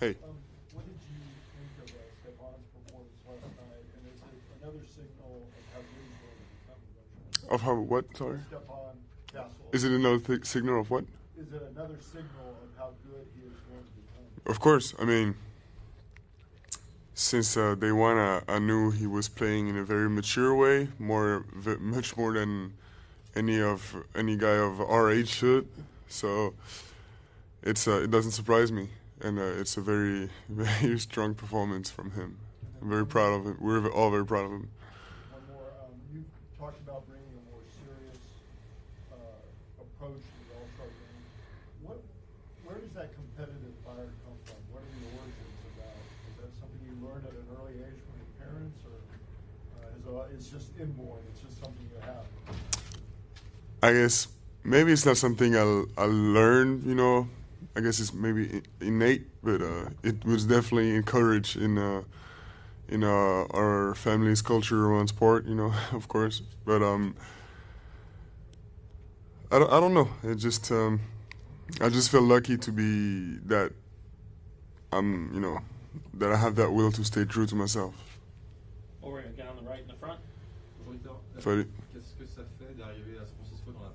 Hey. What did you think of Stefan's performance last night? And is it another signal of how good he's going to become eventually? Of how what? Sorry. Stefan Castle. Is it another signal of what? Is it another signal of how good he is going to become? Of course. I mean, since day one, I knew he was playing in a very mature way, much more than any guy of our age should. So it doesn't surprise me, and it's a very very strong performance from him. I'm very proud of him. We're all very proud of him. One more. You talked about bringing a more serious approach to the All-Star game. Where does that competitive fire come from? What are the origins of that? Is that something you learned at an early age from your parents, or it's just inborn? It's just something you have. I guess maybe it's not something I'll learn. I guess it's maybe innate, but it was definitely encouraged in our family's culture around sport. Of course. But I don't know. It just I just feel lucky to be that that I have that will to stay true to myself. Over here, again on the right in the front. Salut. Qu'est-ce que ça fait d'arriver à San Francisco dans un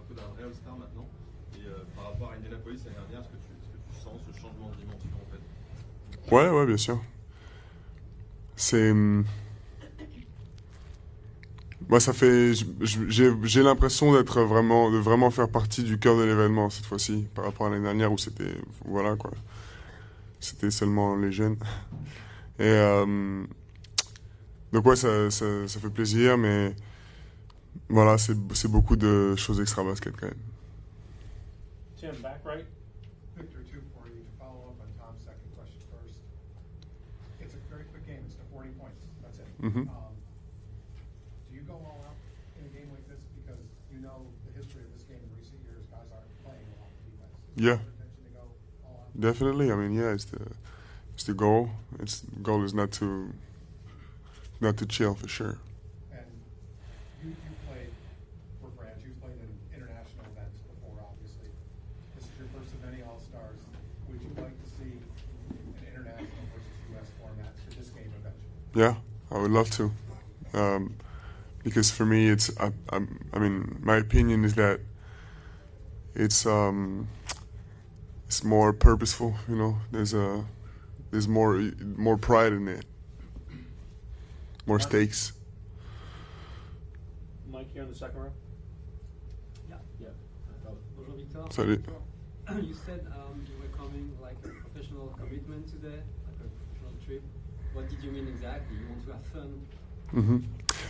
peu d'un vrai All-Star maintenant? Et par rapport à Indianapolis l'année dernière, est-ce que tu sens ce changement de dimension en fait? Ouais, bien sûr. C'est. Moi, ça fait. J'ai l'impression de vraiment faire partie du cœur de l'événement cette fois-ci, par rapport à l'année dernière où c'était. Voilà quoi. C'était seulement les jeunes. Et. Donc, ouais, ça fait plaisir, mais. Voilà, c'est beaucoup de choses extra-basket quand même. Tim, back right. Victor, two for you to follow up on Tom's second question first. It's a very quick game. It's to 40 points. That's it. Mm-hmm. Do you go all out in a game like this because you know the history of this game in recent years? Guys aren't playing a lot of defense. Yeah. Is there intention to go all out? Definitely. I mean, yeah, it's the goal. The goal is not to chill for sure. And you played for France. You've played in international events before, obviously. This is your first of many All-Stars. Would you like to see an international versus U.S. format for this game eventually? Yeah, I would love to. Because for me, I mean, my opinion is that it's more purposeful. There's more pride in it, more stakes. Mike here in the second row. Yeah. Bonjour Victor. Salut. You said you were coming like a professional commitment today, like a professional trip. What did you mean exactly? You want to have fun? Mm-hmm.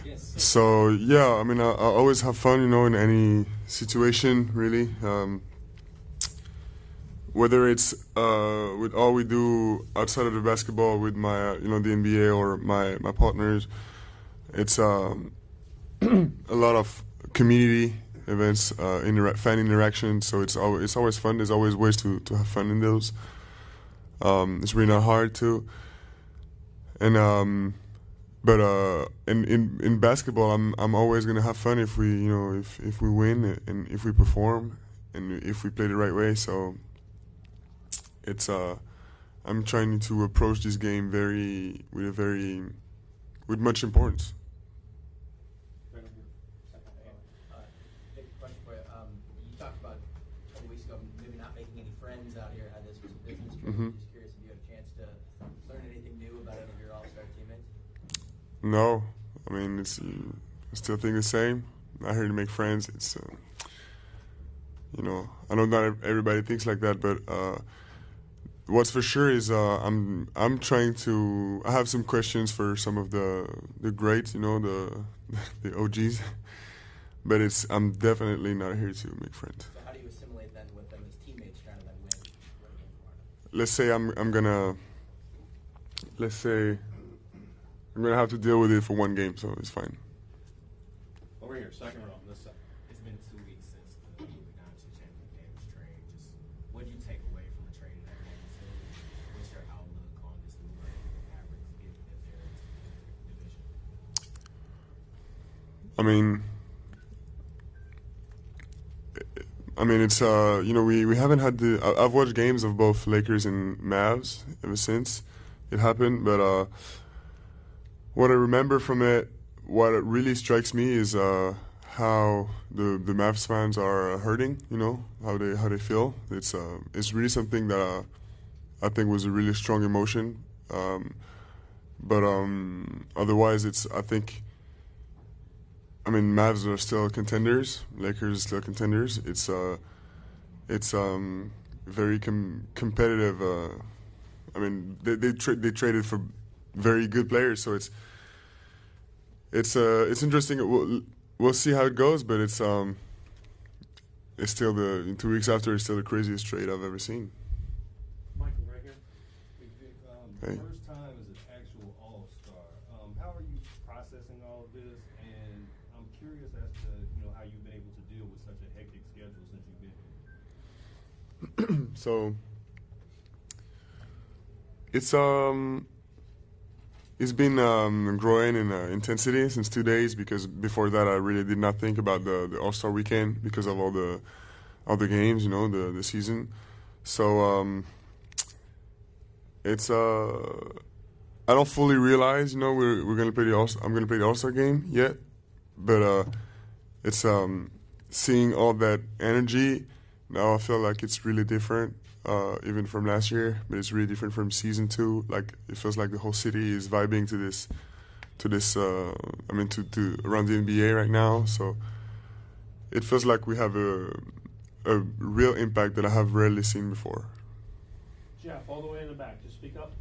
Yes. So yeah, I mean, I always have fun, in any situation, really. Whether it's with all we do outside of the basketball with my, the NBA or my partners, it's a lot of community events, fan interaction. So it's always fun. There's always ways to have fun in those. It's really not hard to. And but in basketball, I'm always gonna have fun if we if we win and if we perform and if we play the right way. So it's I'm trying to approach this game with much importance. Big question for you. You talked about a couple weeks ago maybe not making any friends out here. How this was a business trip. Mm-hmm. Just curious if you had a chance to learn anything new about any of your All-Star teammates. No, I mean I still think the same. Not here to make friends. It's I know not everybody thinks like that, but what's for sure is I'm trying to. I have some questions for some of the greats, the OGs, but I'm definitely not here to make friends. So how do you assimilate then with them as teammates trying to then win game for them? Let's say I'm gonna have to deal with it for one game, so it's fine. Over here, second row on this side. It's been 2 weeks since the Doncic and Mavs trade. Just what do you take away from the trade of that magnitude? What's your outlook on this new run of the Mavericks, given that they're in a division? I mean, I mean, it's we haven't had I've watched games of both Lakers and Mavs ever since it happened, but what I remember from it, what it really strikes me is how the Mavs fans are hurting. You know how they feel. It's really something that I think was a really strong emotion. But otherwise, I mean, Mavs are still contenders. Lakers are still contenders. It's very competitive. I mean, they traded for very good players, so it's interesting. We'll see how it goes, but it's still in 2 weeks after, it's still the craziest trade I've ever seen. Michael, right here. Big Vic, Hey. first time as an actual All-Star. How are you processing all of this? And I'm curious as to how you've been able to deal with such a hectic schedule since you've been here. So it's been growing in intensity since 2 days, because before that I really did not think about the All-Star weekend because of all the games, the season. So it's I don't fully realize, we're gonna play I'm gonna play the All-Star game yet, but it's seeing all that energy now. I feel like it's really different, even from last year, but it's really different from season 2. Like, it feels like the whole city is vibing to this to around the NBA right now. So it feels like we have a real impact that I have rarely seen before. Jeff, all the way in the back. Just speak up.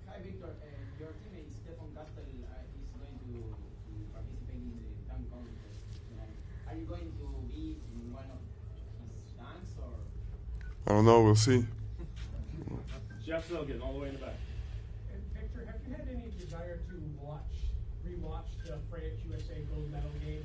Hi, Victor. Your teammate Stefan Castle is going to participate in the dunk contest tonight. Are you going to be in one of his dunks, or? I don't know. We'll see. Jeff Zilgin, all the way in the back. And Victor, have you had any desire to rewatch the France USA gold medal game?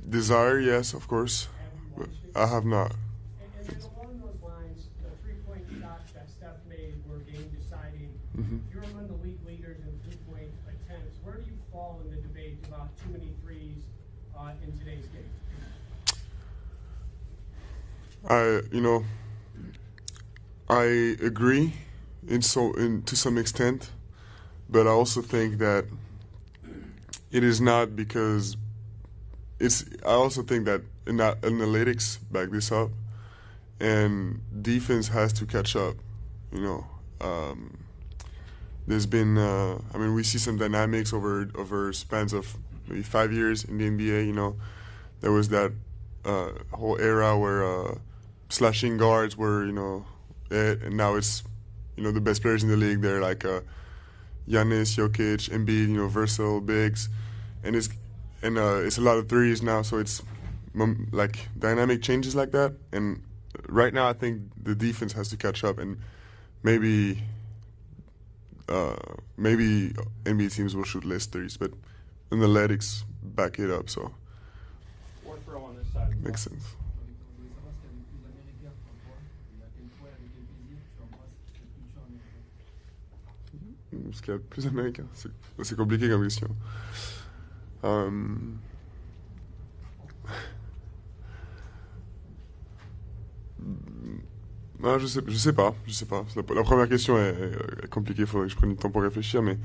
Desire, yes, of course. Have you But watched it? I have not. And then along those lines, the three-point shots that Steph made were game deciding. Mhm. You're among the league leaders in three-point attempts. Where do you fall in the debate about too many threes in today's game? I agree to some extent, but I also think that it is not because I also think that analytics back this up, and defense has to catch up. There's been, we see some dynamics over spans of maybe 5 years in the NBA. There was that whole era where slashing guards were, it, and now it's, the best players in the league. They're like Giannis, Jokic, Embiid, versatile bigs, and it's a lot of threes now. So it's like dynamic changes like that. And right now, I think the defense has to catch up, and maybe NBA teams will shoot less threes, but analytics back it up. So Fourth row on this side. makes sense. Parce qu'il y a plus d'Américains. C'est compliqué comme question. Non, je sais pas. La première question est compliquée, il faudrait que je prenne du temps pour réfléchir, mais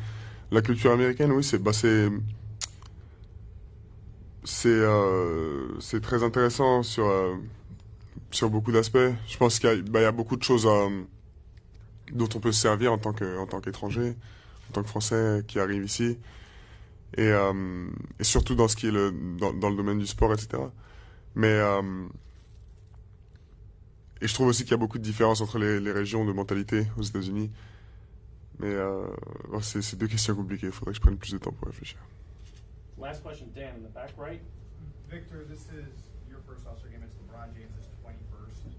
la culture américaine, oui, c'est très intéressant sur beaucoup d'aspects. Je pense qu'il y a beaucoup de choses dont on peut se servir en tant qu'étranger, en tant que Français qui arrive ici, et surtout dans ce qui est dans le domaine du sport, etc. Mais et je trouve aussi qu'il y a beaucoup de différences entre les régions de mentalité aux États-Unis. Mais c'est deux questions compliquées. Il faudrait que je prenne plus de temps pour réfléchir. Last question, Dan, in the back right. Victor, this is your first All-Star game. It's LeBron James' 21st.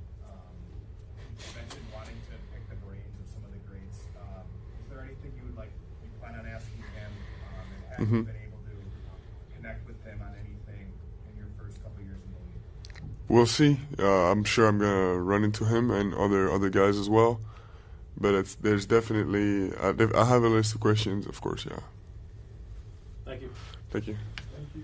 You mentioned wanting to pick the brains of some of the greats. Is there anything you plan on asking him, and have you been able to connect with him on anything in your first couple years in the league? We'll see. I'm sure I'm gonna run into him and other guys as well. But there's definitely I have a list of questions, of course. Yeah. Thank you. Thank you. Thank you.